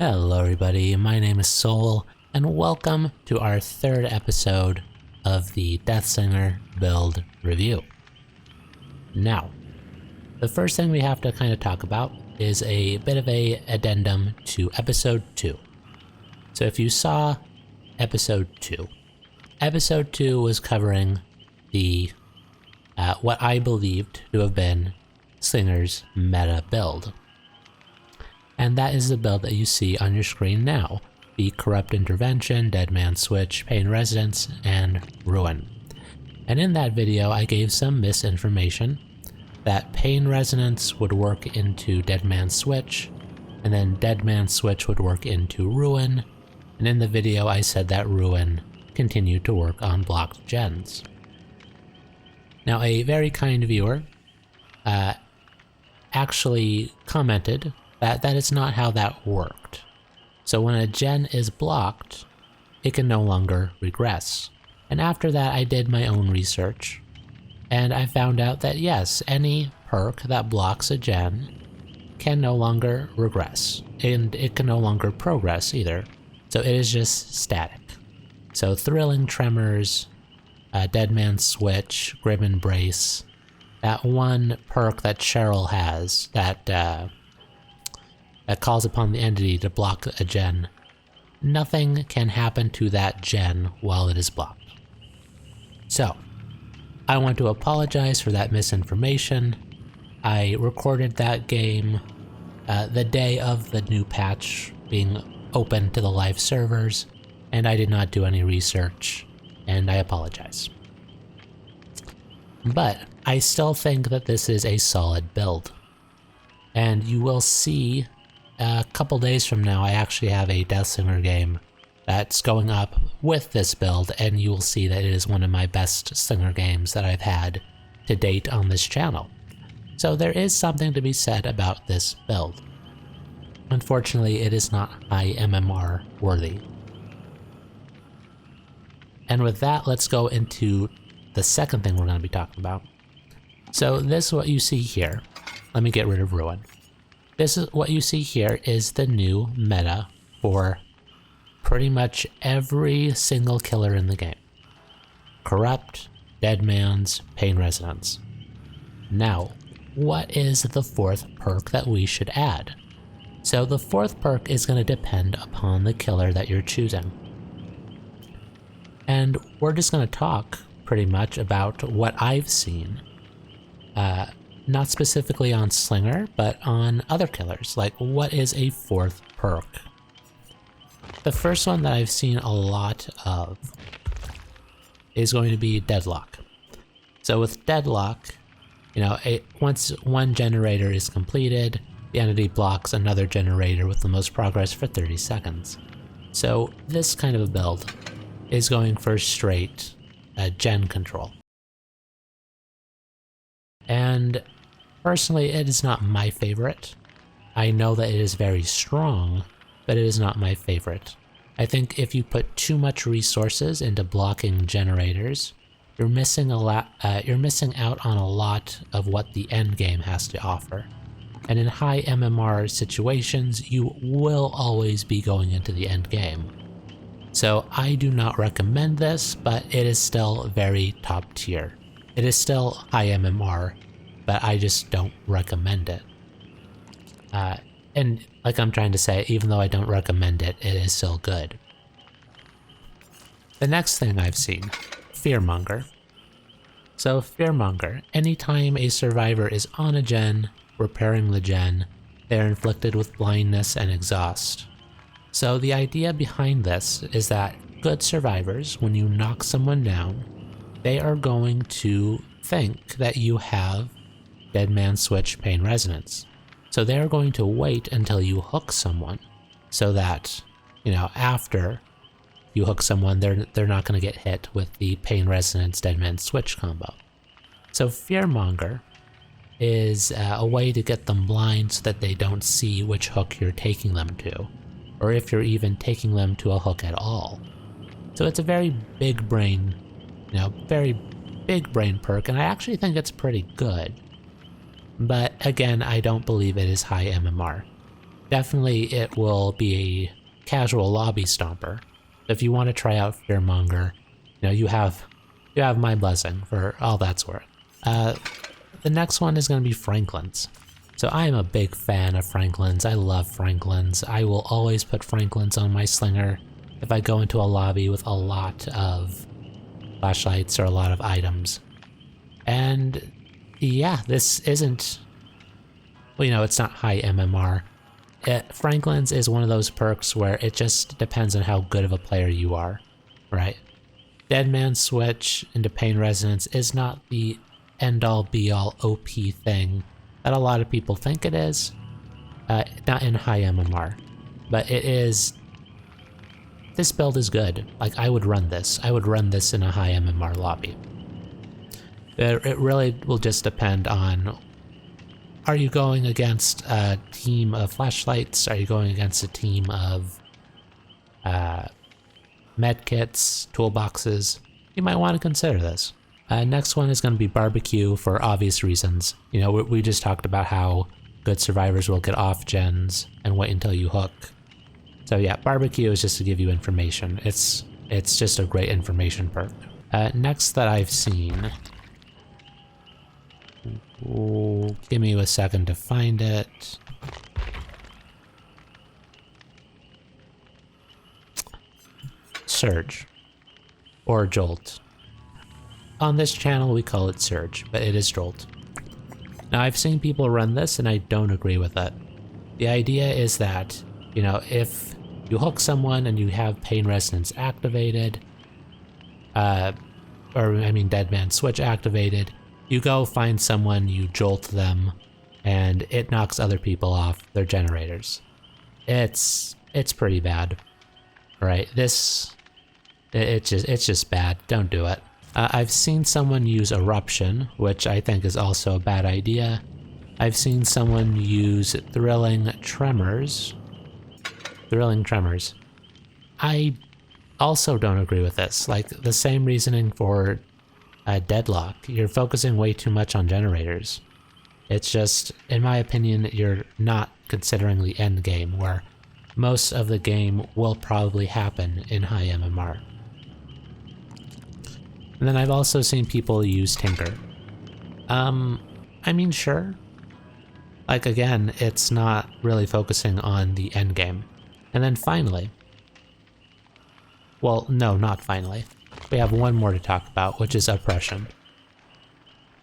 Hello everybody, my name is Soul, and welcome to our third episode of the Deathslinger build review. Now, the first thing we have to kind of talk about is a bit of a addendum to episode 2. So if you saw episode 2 was covering the what I believed to have been Slinger's meta build. And that is the build that you see on your screen now. The Corrupt Intervention, Dead Man Switch, Pain Resonance, and Ruin. And in that video I gave some misinformation that Pain Resonance would work into Dead Man Switch, and then Dead Man Switch would work into Ruin, and in the video I said that Ruin continued to work on blocked gens. Now a very kind viewer actually commented that is not how that worked. So when a gen is blocked, it can no longer regress. And after that I did my own research, and I found out that yes, any perk that blocks a gen can no longer regress, and it can no longer progress either. So it is just static. So Thrilling Tremors, Dead Man Switch, Grim Embrace, that one perk that Cheryl has that calls upon the entity to block a gen, nothing can happen to that gen while it is blocked. So, I want to apologize for that misinformation. I recorded that game the day of the new patch being open to the live servers, and I did not do any research, and I apologize. But I still think that this is a solid build, and you will see a couple days from now I actually have a Deathslinger game that's going up with this build, and you will see that it is one of my best Slinger games that I've had to date on this channel. So there is something to be said about this build. Unfortunately, it is not high MMR worthy. And with that, let's go into the second thing we're going to be talking about. So this is what you see here. Let me get rid of Ruin. This is what you see here is the new meta for pretty much every single killer in the game. Corrupt, Dead Man's, Pain Resonance. Now, what is the fourth perk that we should add? So the fourth perk is going to depend upon the killer that you're choosing. And we're just going to talk pretty much about what I've seen. Not specifically on Slinger, but on other killers. Like, what is a fourth perk? The first one that I've seen a lot of is going to be Deadlock. So with Deadlock, you know, once one generator is completed, the entity blocks another generator with the most progress for 30 seconds. So this kind of a build is going for straight gen control. And personally, it is not my favorite. I know that it is very strong, but it is not my favorite. I think if you put too much resources into blocking generators, you're missing out on a lot of what the end game has to offer. And in high MMR situations, you will always be going into the end game. So I do not recommend this, but it is still very top tier. It is still high MMR, but I just don't recommend it. And like I'm trying to say, even though I don't recommend it, it is still good. The next thing I've seen, Fearmonger. So Fearmonger, anytime a survivor is on a gen, repairing the gen, they're inflicted with blindness and exhaust. So the idea behind this is that good survivors, when you knock someone down, they are going to think that you have Dead Man Switch Pain Resonance. So they're going to wait until you hook someone so that, you know, after you hook someone, they're not going to get hit with the Pain Resonance Dead Man Switch combo. So Fearmonger is a way to get them blind so that they don't see which hook you're taking them to, or if you're even taking them to a hook at all. So it's a very big brain, you know, very big brain perk, and I actually think it's pretty good. But again, I don't believe it is high MMR. definitely it will be a casual lobby stomper. If you want to try out Fearmonger, you have my blessing for all that's worth. The next one is going to be Franklin's. So I am a big fan of Franklin's. I love Franklin's. I will always put Franklin's on my Slinger if I go into a lobby with a lot of flashlights or a lot of items. And yeah, this isn't, it's not high MMR. Franklin's is one of those perks where it just depends on how good of a player you are, right? Dead Man Switch into Pain Resonance is not the end-all be-all OP thing that a lot of people think it is. Not in high MMR, but it is. This build is good. Like, I would run this. I would run this in a high MMR lobby. It really will just depend on, are you going against a team of flashlights? Are you going against a team of medkits, toolboxes? You might want to consider this. Next one is going to be barbecue for obvious reasons. We just talked about how good survivors will get off gens and wait until you hook. So yeah, barbecue is just to give you information. It's just a great information perk. Next that I've seen, give me a second to find it. Surge or Jolt. On this channel we call it Surge, but it is Jolt. Now I've seen people run this and I don't agree with it. The idea is that, if you hook someone and you have Pain Resonance activated, Dead Man Switch activated, you go find someone, you jolt them, and it knocks other people off their generators. It's pretty bad, right? It's just bad. Don't do it. I've seen someone use Eruption, which I think is also a bad idea. I've seen someone use Thrilling Tremors. I also don't agree with this. Like, the same reasoning for Deadlock. You're focusing way too much on generators. It's just, in my opinion, you're not considering the end game, where most of the game will probably happen in high MMR. And then I've also seen people use Tinker. Sure. Like, again, it's not really focusing on the end game. And then finally, well, no, not finally. We have one more to talk about, which is Oppression.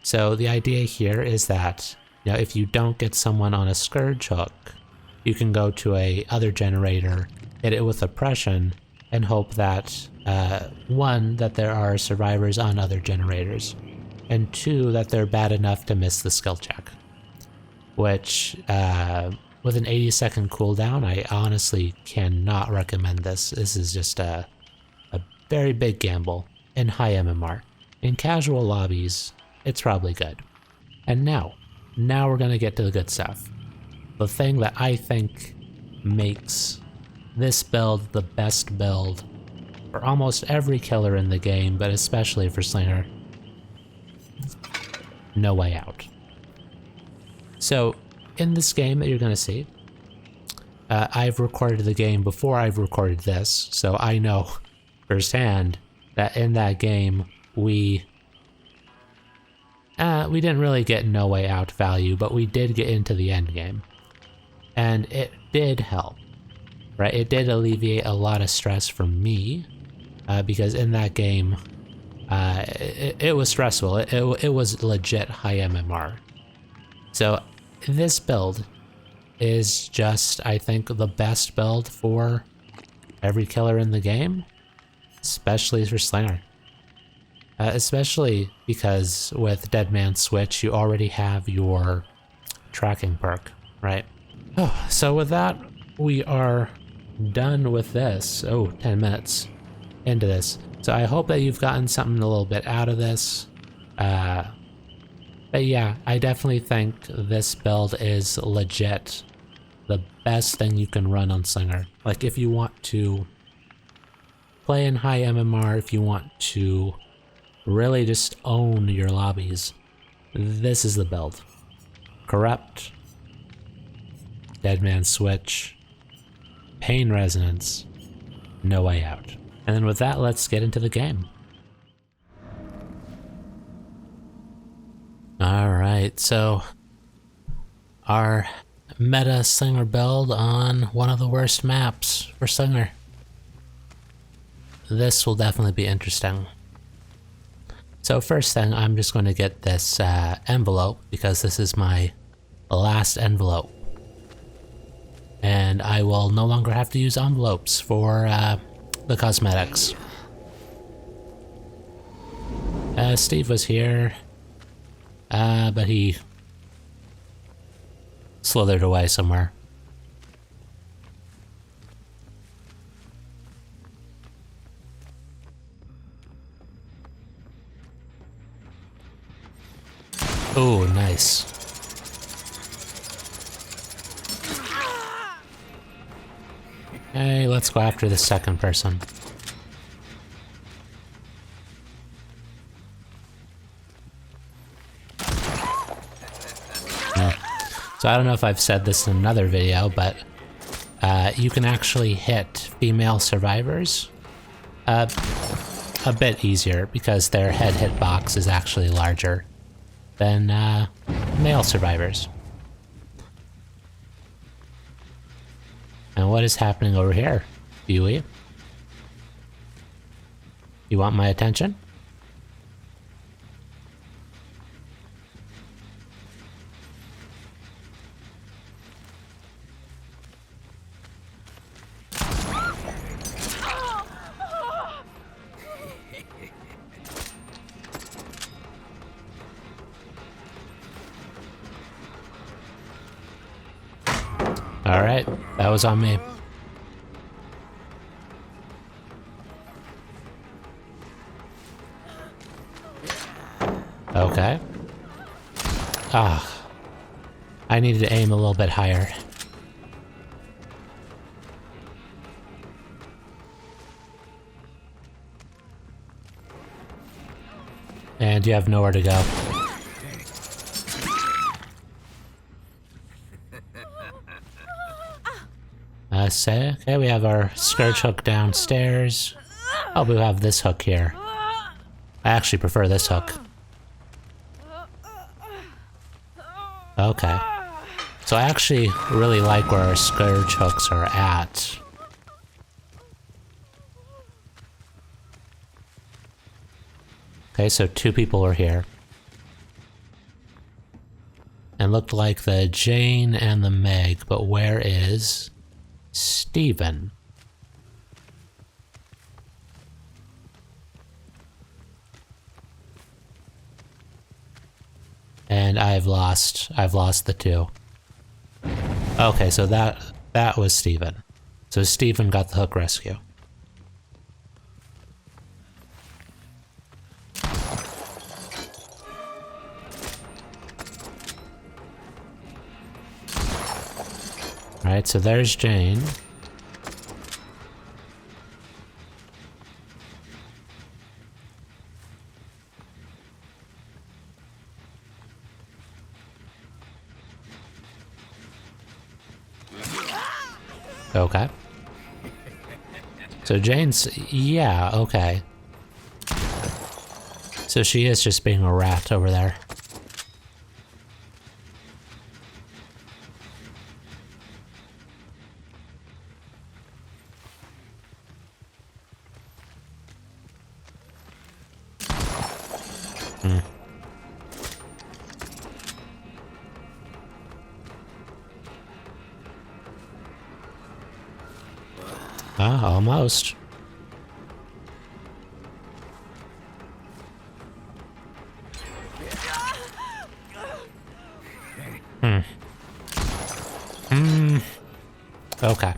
So the idea here is that, if you don't get someone on a Scourge hook, you can go to a other generator, hit it with Oppression, and hope that, one, that there are survivors on other generators, and two, that they're bad enough to miss the skill check. Which, with an 80-second cooldown, I honestly cannot recommend this. This is just a very big gamble in high MMR. In casual lobbies, it's probably good. And now we're gonna get to the good stuff. The thing that I think makes this build the best build for almost every killer in the game, but especially for Slinger. No Way Out. So, in this game that you're going to see, I've recorded the game before I've recorded this, so I know firsthand that in that game we didn't really get No Way Out value, but we did get into the end game. And it did help, right? It did alleviate a lot of stress from me, because in that game, it was stressful. It was legit high MMR. So this build is just, I think, the best build for every killer in the game, especially for Slinger. Especially because with Dead Man Switch, you already have your tracking perk, right? Oh, so with that, we are done with this. 10 minutes into this. So I hope that you've gotten something a little bit out of this. But yeah, I definitely think this build is legit the best thing you can run on Slinger. Like, if you want to play in high MMR, if you want to really just own your lobbies, this is the build. Corrupt, Dead Man Switch, Pain Resonance, No Way Out. And then with that, let's get into the game. Alright, so our meta Slinger build on one of the worst maps for Slinger. This will definitely be interesting. So first thing, I'm just going to get this envelope because this is my last envelope. And I will no longer have to use envelopes for the cosmetics. Steve was here, but he slithered away somewhere. Oh, nice. Hey, let's go after the second person. So I don't know if I've said this in another video, but you can actually hit female survivors a bit easier because their head hitbox is actually larger than male survivors. And what is happening over here, Yui? You want my attention? Alright, that was on me. Okay. Ah. I needed to aim a little bit higher. And you have nowhere to go. Okay, we have our scourge hook downstairs. Oh, we have this hook here. I actually prefer this hook. Okay. So I actually really like where our scourge hooks are at. Okay, so two people are here. And looked like the Jane and the Meg, but where is Steven? And I've lost the two. Okay, so that was Steven. So Steven got the hook rescue. Alright, so there's Jane. Okay. So Jane's... yeah, okay. So she is just being a rat over there. Ah, almost. Okay.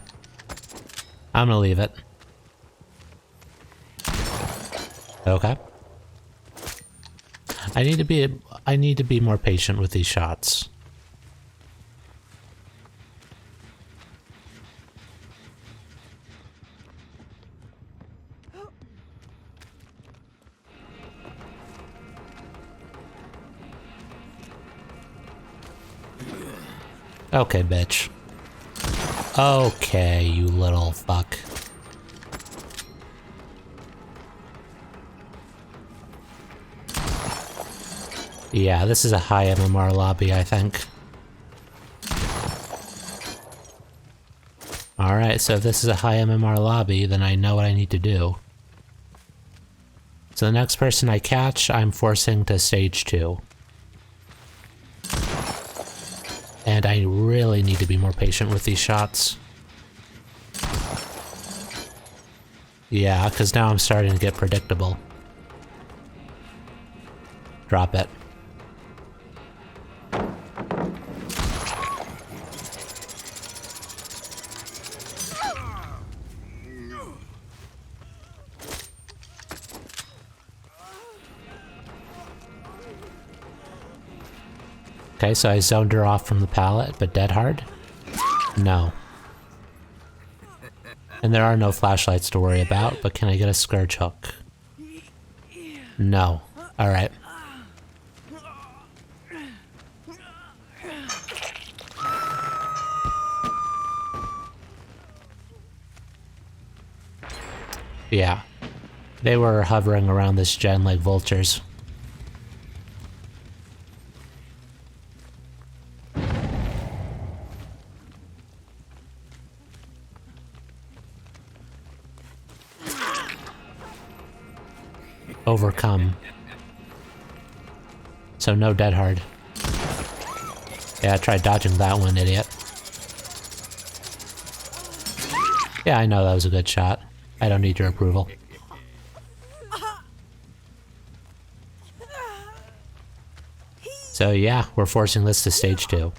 I'm gonna leave it. Okay. I need to be more patient with these shots. Okay, bitch. Okay, you little fuck. Yeah, this is a high MMR lobby, I think. Alright, so if this is a high MMR lobby, then I know what I need to do. So the next person I catch, I'm forcing to stage 2. And I really need to be more patient with these shots. Yeah, because now I'm starting to get predictable. Drop it. Okay, so I zoned her off from the pallet, but dead hard? No. And there are no flashlights to worry about, but can I get a scourge hook? No. Alright. Yeah. They were hovering around this gen like vultures. Overcome. So no dead hard. Yeah, I tried dodging that one, idiot. Yeah, I know that was a good shot. I don't need your approval. So yeah, we're forcing this to stage 2.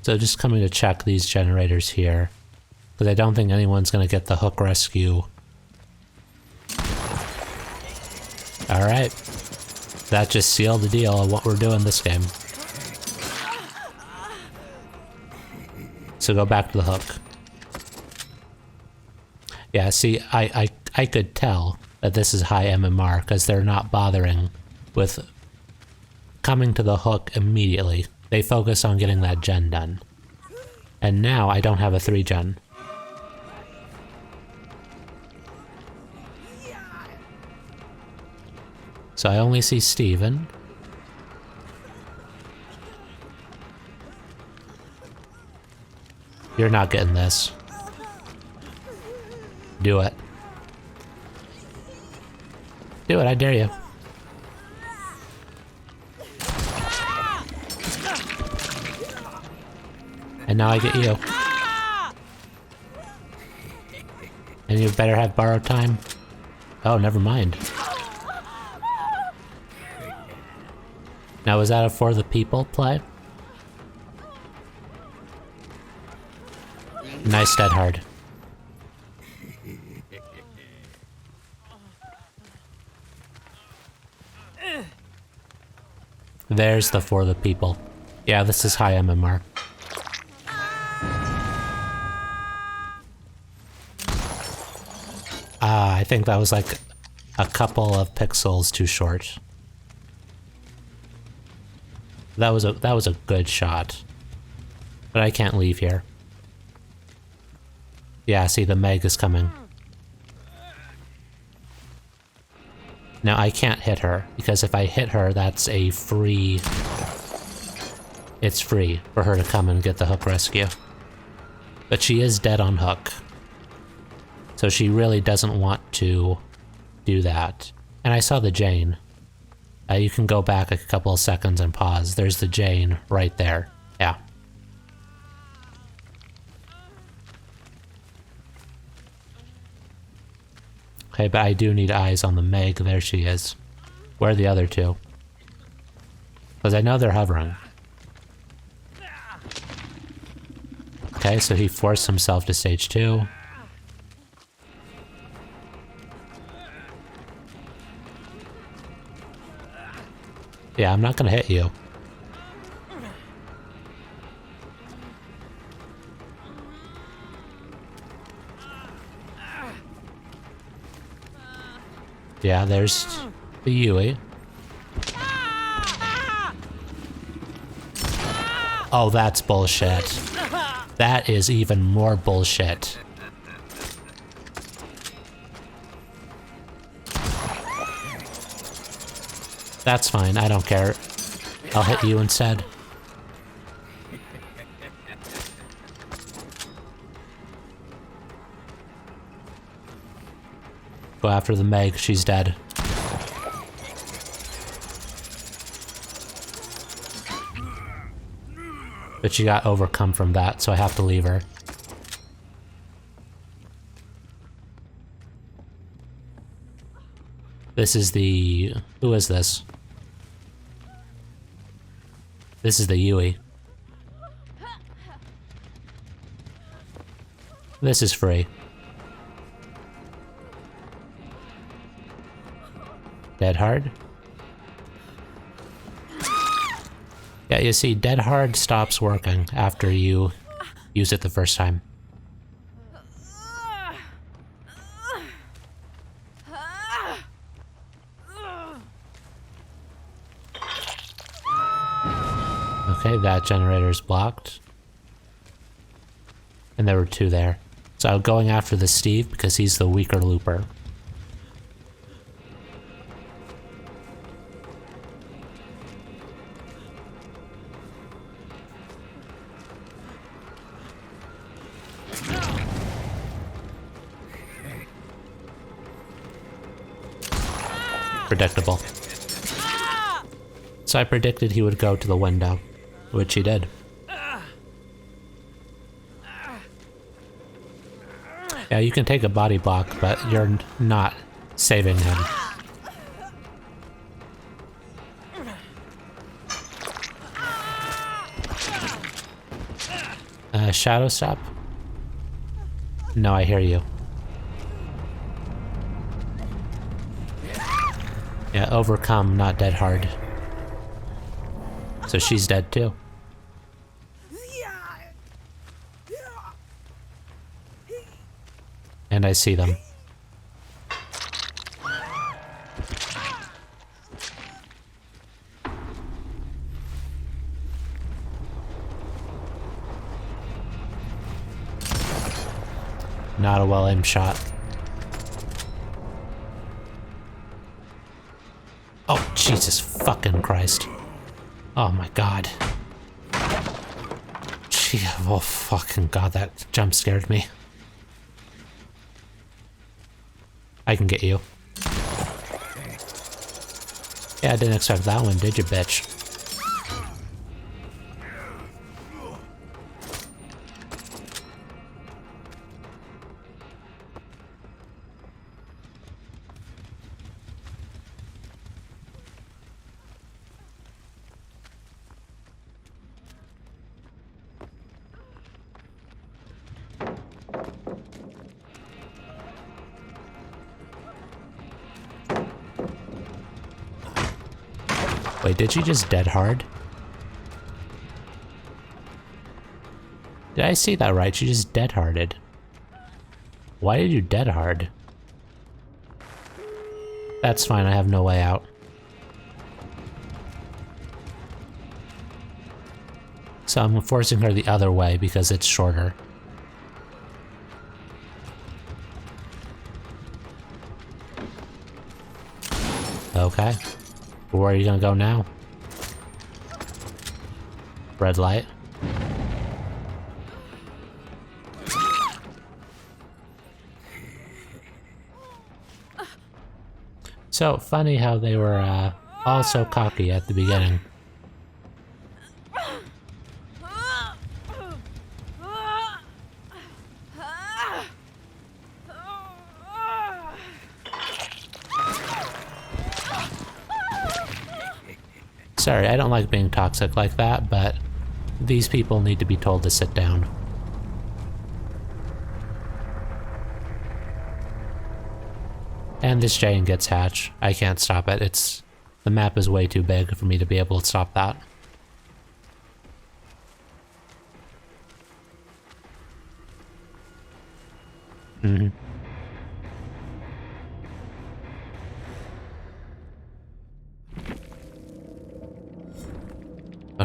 So just coming to check these generators here, because I don't think anyone's going to get the hook rescue. Alright. That just sealed the deal of what we're doing this game. So go back to the hook. Yeah, see, I could tell that this is high MMR because they're not bothering with coming to the hook immediately. They focus on getting that gen done. And now I don't have a 3 gen. So I only see Steven. You're not getting this. Do it. Do it, I dare you. And now I get you. And you better have borrowed time. Oh, never mind. Now, was that a For the People play? Nice dead hard. There's the For the People. Yeah, this is high MMR. I think that was like a couple of pixels too short. That was a good shot. But I can't leave here. Yeah, see, the Meg is coming. Now I can't hit her, because if I hit her, that's a free... It's free for her to come and get the hook rescue. But she is dead on hook. So she really doesn't want to do that. And I saw the Jane. You can go back a couple of seconds and pause. There's the Jane right there. Yeah. Okay, but I do need eyes on the Meg. There she is. Where are the other two? Because I know they're hovering. Okay, so he forced himself to stage 2. Yeah, I'm not gonna hit you. Yeah, there's the Yui. Oh, that's bullshit. That is even more bullshit. That's fine, I don't care. I'll hit you instead. Go after the Meg, she's dead. But she got overcome from that, so I have to leave her. This is the... Who is this? This is the Yui. This is free. Dead hard? Yeah, you see, dead hard stops working after you use it the first time. Okay, that generator's blocked. And there were two there. So I'm going after the Steve because he's the weaker looper. Predictable. So I predicted he would go to the window, which he did. Yeah, you can take a body block, but you're not saving him. Shadow step? No, I hear you. Yeah, overcome, not dead hard. So she's dead too. And I see them. Not a well-aimed shot. Oh, Jesus fucking Christ. Oh my god. Gee, oh fucking god, that jump scared me. I can get you. Yeah, I didn't expect that one, did you, bitch? Wait, did she just dead hard? Did I see that right? She just dead harded. Why did you dead hard? That's fine, I have no way out. So I'm forcing her the other way because it's shorter. Okay. Where are you gonna go now? Red light. So funny how they were all so cocky at the beginning. Sorry, I don't like being toxic like that, but these people need to be told to sit down. And this giant gets hatch. I can't stop it. The map is way too big for me to be able to stop that.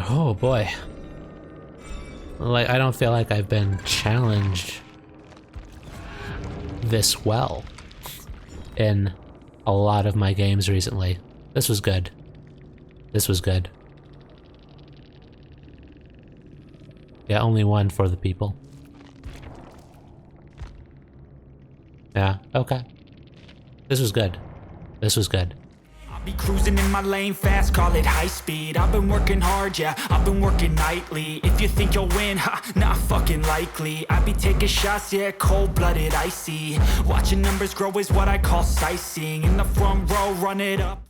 Oh boy. Like, I don't feel like I've been challenged this well in a lot of my games recently. This was good. This was good. Yeah, only one for the people. Yeah, okay. This was good. This was good. Be cruising in my lane fast, call it high speed. I've been working hard, yeah, I've been working nightly. If you think you'll win, ha, not fucking likely. I be taking shots, yeah, cold-blooded, icy. Watching numbers grow is what I call sightseeing. In the front row, run it up.